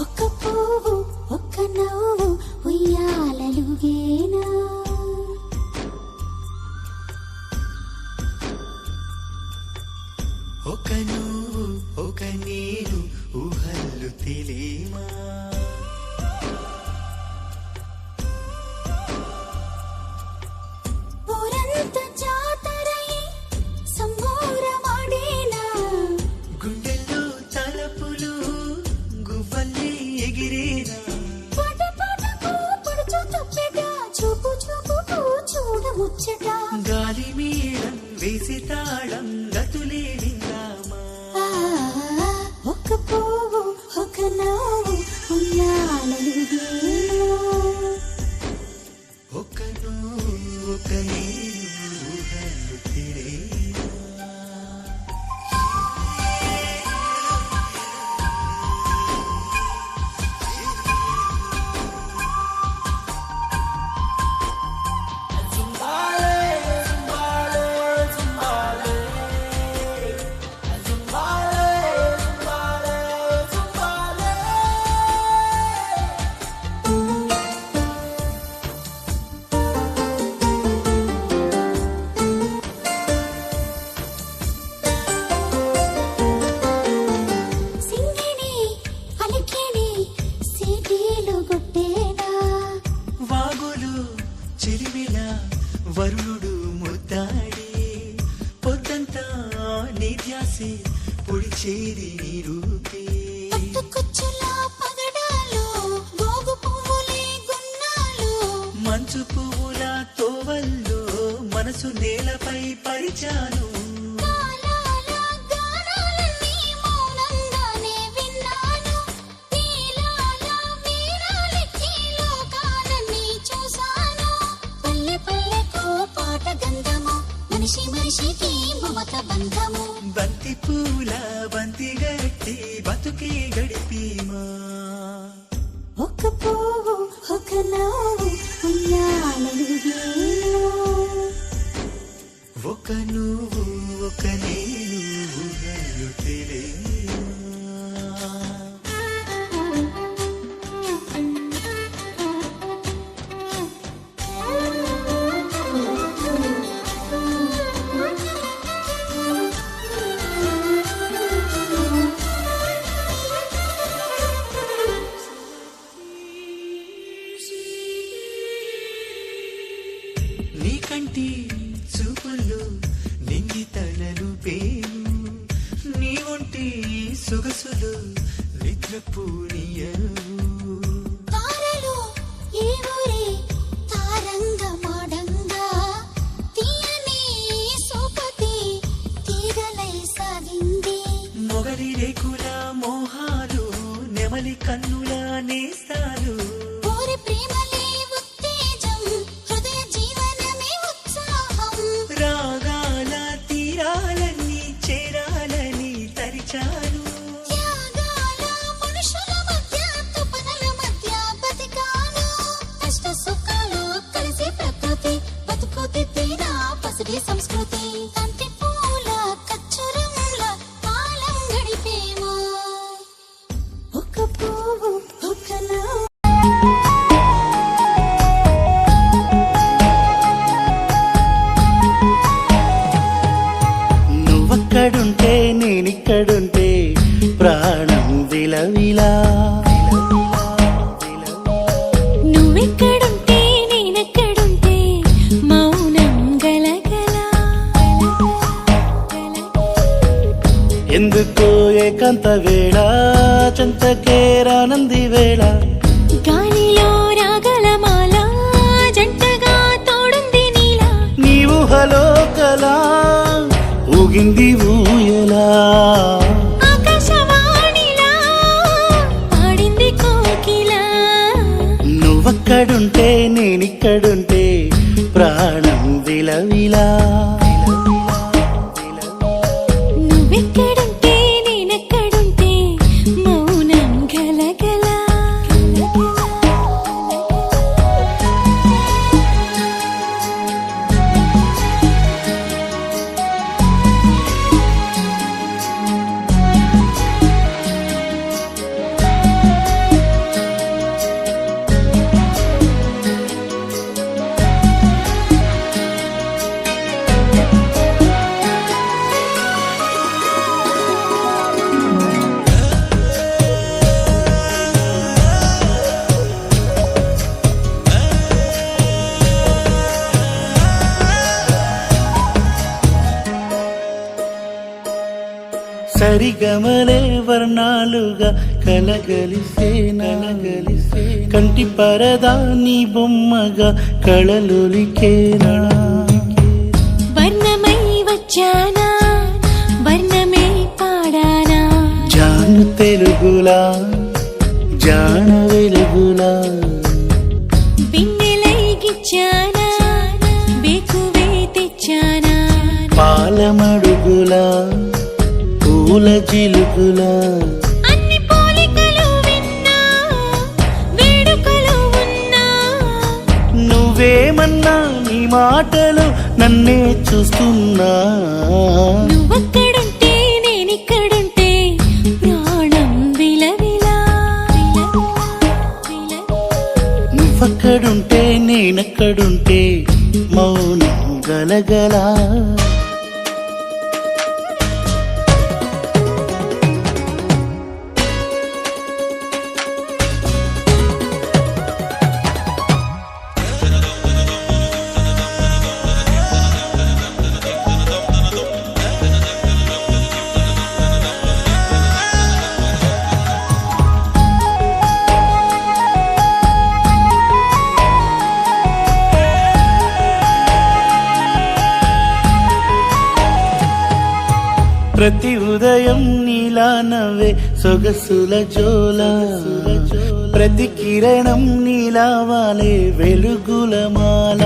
ఒక్క పువ్వు ఒక్క నవ్వు ఉయ్యాలలుగేనా, ఒక నువ్వు ఒక నేను ఊహల్లు తెలియమా, ఊరంత జాతరై సంబూరమాడేనా, గుండెల్లో తలపులు గువ్వల్లే ఎగిరేనా, పాట పాటకు పడుచు తప్పెట చూపు చూపుకు చూడముచ్చట, గాలి మేళం వేసి తాళం గతులే విందామా, ఒక్క పువ్వు ఒక నవ్వు ఉయ్యాలలుగేనా, ఒక నువ్వు ఒక నేను ఊహల్లు తెలియమా. సింగిని అలికిని సీటీలు కొట్టేనా, వాగులు చెలిమిల వరుణుడు ముద్దాడి పొద్దంతా నీ ధ్యాసే పొడిచేది నీ రూపే, పట్టుకొచ్చుల పగడాలు గోగు పువ్వులే గున్నాలు, మంచు పువ్వుల తోవల్లో మనసు నేలపై పరిచాను, కాలాల గానాలన్నీ మౌనంగానే విన్నాను, నీలాల వీరాలెక్కి లోకాలన్నీ చూశాను, పల్లె పల్లెకు పాట గంధము మనిషి మనిషికి మమత బంధము, బంతి పూల బంతి గట్టి బతుకే గడిపీమా, ఒక్క పువ్వు ఒక నవ్వు ఉయ్యాలలుగేనా, ఒక నువ్వు ఒక నేను ఊహలు తెలియమా. నీ కంటి చూపుల్లో నింగి తలలు పేరు, నీ ఒంటి సొగసులు నిద్రపూనియవు, తారలు ఏ ఊరే తారంగమాడంగా తీయని సోపతి తీగలై సాగింది, మొగలి రేకుల మోహాలు నెమలి కన్నుల నేస్తాలు, ఊరి ప్రేమలే ఉత్తేజం హృదయ జీవనమే ఉత్సాహం, రాగాల తీరాలన్నీ చేరాలని తరిచాను, త్యాగాల మనుషుల మధ్య తుపనల మధ్య బతికాను, కష్ట సుఖాలు కలిసి ప్రకృతి బతుకు దిద్దిన పసిడి సంస్కృతి, తంతి పూల కచ్చురంల కాలం గడిపేమా, ఒక్క పువ్వు ఒక్క నవ్వు నువ్వక్కడుంటే నేనిక్కడుంటే ప్రాణం విలవిలా, నువ్వెక్కడుంటే నేనెక్కడుంటే మౌనం గలగల, ఎందుకో ఏకాంత వేళ చెంతకే రానంది వేళ, గాలిలో రాగల మాల జంటగా తోడుంది నీలా, నీ ఊహలో కలా ఊగింది ఊయలా, ఆకాశవాణిలా పాడింది కోకిలా, నువ్వక్కడుంటే నేనిక్కడుంటే ప్రాణం విలవిలా, నువ్వెక్కడుంటే నేనెక్కడుంటే మౌనం గలగల. సరిగమలే వర్ణాలుగా కలగలిసే నలగలిసే కంటి పరదా నీ బొమ్మగా కళలులికేనా వర్ణమై వచ్చానా వర్ణమే పాడానా జాను తెలుగులా జాన వెలుగులా బిన్నెలై గిచ్చానా బేకువే తెచ్చానా పాలమడుగులా పూల జిలుగులా అన్ని పోలికలు విన్నా వేడుకలు ఉన్నా నువ్వేమన్నా నీ మాటలు నన్నే చూస్తున్నా నువ్వక్కడుంటే నేనిక్కడుంటే ప్రాణం విలవిలా నువ్వక్కడుంటే నేనక్కడుంటే మౌనం గలగలా ప్రతి ఉదయం నీలా నవ్వే సొగసుల జోల ప్రతి కిరణం నీలా వాలే వెలుగుల మాల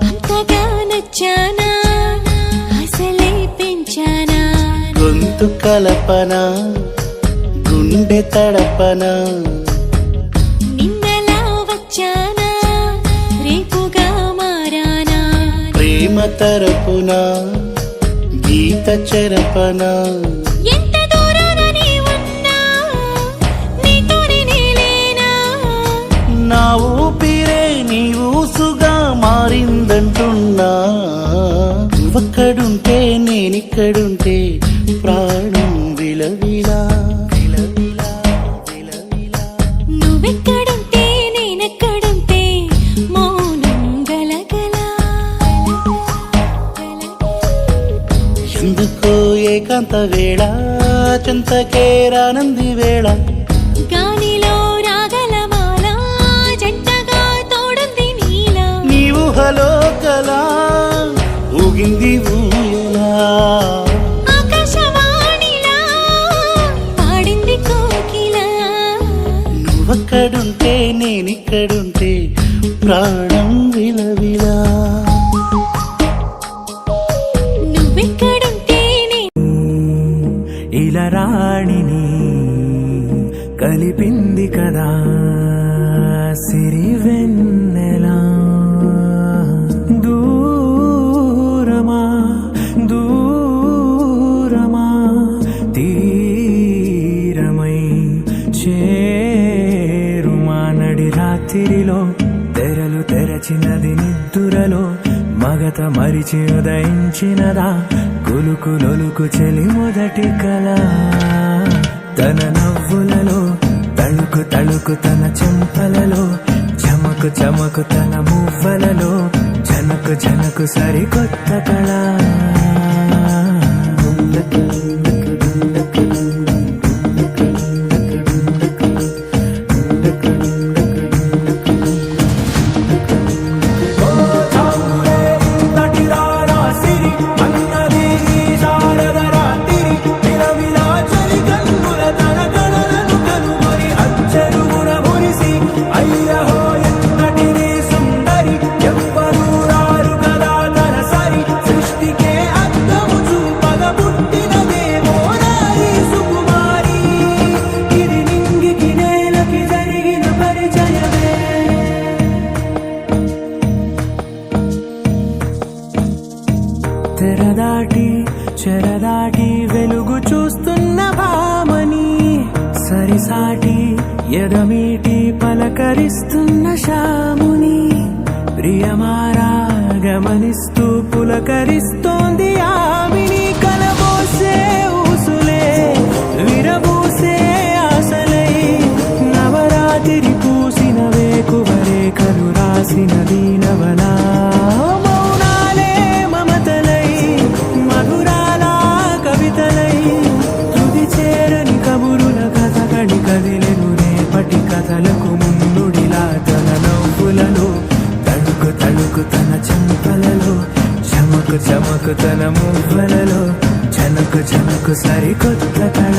అంతగా నచ్చానా అసలే పెంచానా గొంతు కలపన గుండె తడపన నిన్నలా వచ్చానా రేపుగా మారానా ప్రేమ తరపున గీత చెరపన ఎంత దూరాన నీ ఉన్నా నీతోనే నేలేనా నా ఊపిరే నీ ఊసుగా మారిందంటున్నా నువ్వక్కడుంటే నేనిక్కడుంటే ప్రాణం విలవిలా విలవిలా విలవిలా నువ్వెక్కడుంటే నేనెక్కడుంటే మౌనం గలగలా ఎందుకో ఏకాంత వేళ చెంతకే రానంది వేళ గాలిలో రాగలమాల జంటగా తోడుంది నీలా నీ ఊహలో కలా ఊగింది ఊయలా ఆకాశవాణిలా పాడింది కోకిలా నువ్వక్కడుంటే నేనిక్కడుంటే ప్రాణం విలవిలా నువ్వెక్కడుంటే ఇలా రాణిని కలిపింది కదా సిరి వెన్నెలా దూరమా దూరమా తీరమై చేరుమా నడి రాత్రిలో తెరలు తెరచినది నిద్దురలో మగత మరిచి ఉదయించినదా కులుకు లొలుకు చెలి మొదటి కళ తన నవ్వులలో తళుకు తళుకు తన చెంపలలో చమకు చమకు తన మువ్వలలో జనకు జనకు సరికొత్త కళ తెరదాటి చెరదాటి వెలుగు చూస్తున్న భామని సరిసాటి ఎదమీటి పలకరిస్తున్న శాముని ప్రియమారా గమనిస్తూ పులకరిస్తోంది ఆమిని కలబోసే ఊసులే విరబూసే ఆశలై నవరాత్రి పూసిన వేకువరే కలు రాసిన దీనవనా మౌనాలే మమతలై మధురాల కవితలై ఆలోచనకు సరికొత్త కళ